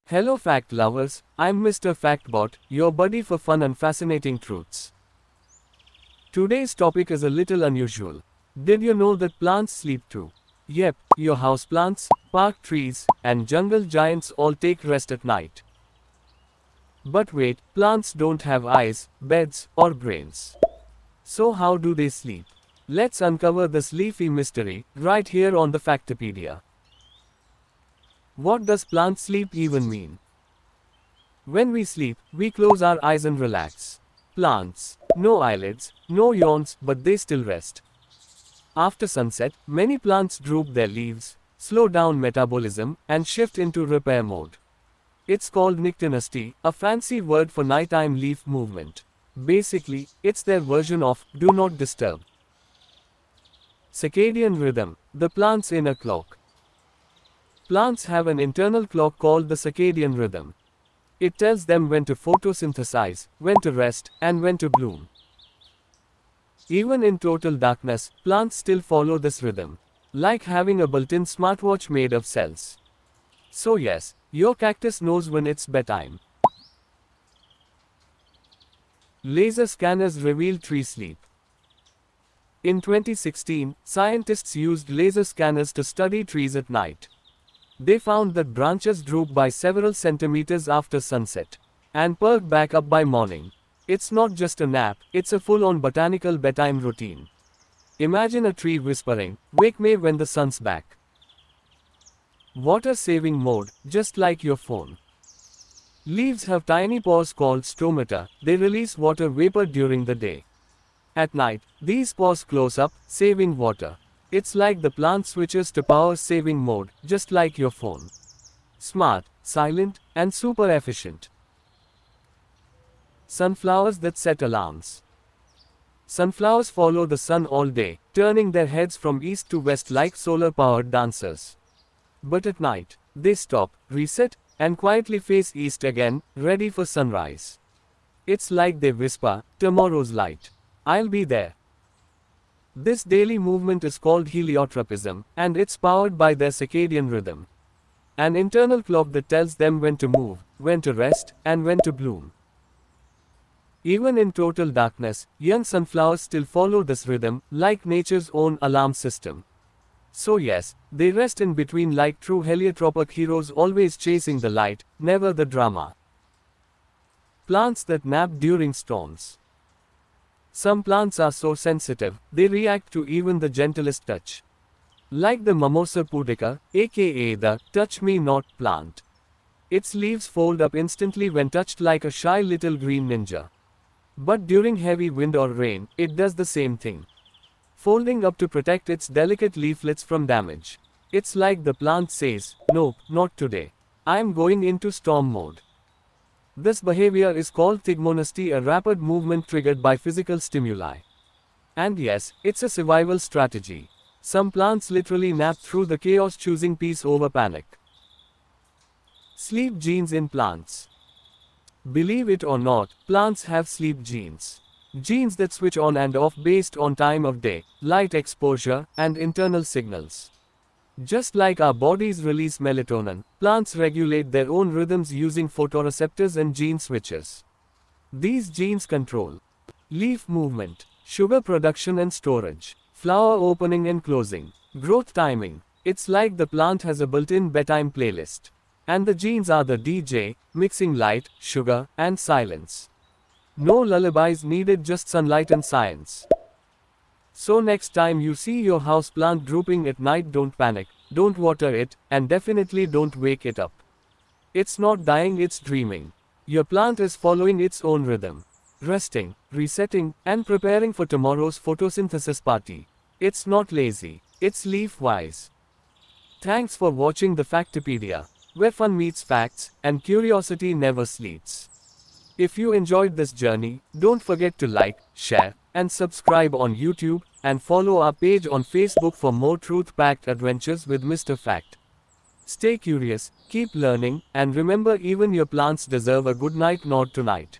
Hello fact lovers, I'm Mr. Factbot, your buddy for fun and fascinating truths. Today's topic is a little unusual. Did you know that plants sleep too? Yep, your houseplants, park trees, and jungle giants all take rest at night. But wait, plants don't have eyes, beds, or brains. So how do they sleep? Let's uncover this leafy mystery, right here on the Factopedia. What does plant sleep even mean? When we sleep, we close our eyes and relax. Plants, no eyelids, no yawns, but they still rest. After sunset, many plants droop their leaves, slow down metabolism, and shift into repair mode. It's called nyctinacity, a fancy word for nighttime leaf movement. Basically, it's their version of do not disturb. Circadian rhythm, the plant's inner clock. Plants have an internal clock called the circadian rhythm. It tells them when to photosynthesize, when to rest, and when to bloom. Even in total darkness, plants still follow this rhythm, like having a built-in smartwatch made of cells. So yes, your cactus knows when it's bedtime. Laser scanners reveal tree sleep. In 2016, scientists used laser scanners to study trees at night. They found that branches droop by several centimeters after sunset and perk back up by morning. It's not just a nap, it's a full-on botanical bedtime routine. Imagine a tree whispering, "Wake me when the sun's back." Water saving mode, just like your phone. Leaves have tiny pores called stomata. They release water vapor during the day. At night, these pores close up, saving water. It's like the plant switches to power saving mode, just like your phone. Smart, silent, and super efficient. Sunflowers that set alarms. Sunflowers follow the sun all day, turning their heads from east to west like solar-powered dancers. But at night, they stop, reset, and quietly face east again, ready for sunrise. It's like they whisper, "Tomorrow's light. I'll be there." This daily movement is called heliotropism, and it's powered by their circadian rhythm. An internal clock that tells them when to move, when to rest, and when to bloom. Even in total darkness, young sunflowers still follow this rhythm, like nature's own alarm system. So yes, they rest in between like true heliotropic heroes, always chasing the light, never the drama. Plants that nap during storms. Some plants are so sensitive, they react to even the gentlest touch. Like the Mimosa pudica, aka the "touch me not" plant. Its leaves fold up instantly when touched like a shy little green ninja. But during heavy wind or rain, it does the same thing, folding up to protect its delicate leaflets from damage. It's like the plant says, "Nope, not today. I'm going into storm mode." This behavior is called thigmonasty, a rapid movement triggered by physical stimuli. And yes, it's a survival strategy. Some plants literally nap through the chaos, choosing peace over panic. Sleep genes in plants. Believe it or not, plants have sleep genes. Genes that switch on and off based on time of day, light exposure, and internal signals. Just like our bodies release melatonin, plants regulate their own rhythms using photoreceptors and gene switches. These genes control leaf movement, sugar production and storage, flower opening and closing, growth timing. It's like the plant has a built-in bedtime playlist. And the genes are the DJ, mixing light, sugar, and silence. No lullabies needed, just sunlight and science. So next time you see your house plant drooping at night, don't panic, don't water it, and definitely don't wake it up. It's not dying, it's dreaming. Your plant is following its own rhythm, resting, resetting, and preparing for tomorrow's photosynthesis party. It's not lazy, it's leaf-wise. Thanks for watching the Factopedia, where fun meets facts, and curiosity never sleeps. If you enjoyed this journey, don't forget to like, share, and subscribe on YouTube, and follow our page on Facebook for more truth-packed adventures with Mr. Fact. Stay curious, keep learning, and remember, even your plants deserve a good night nod tonight.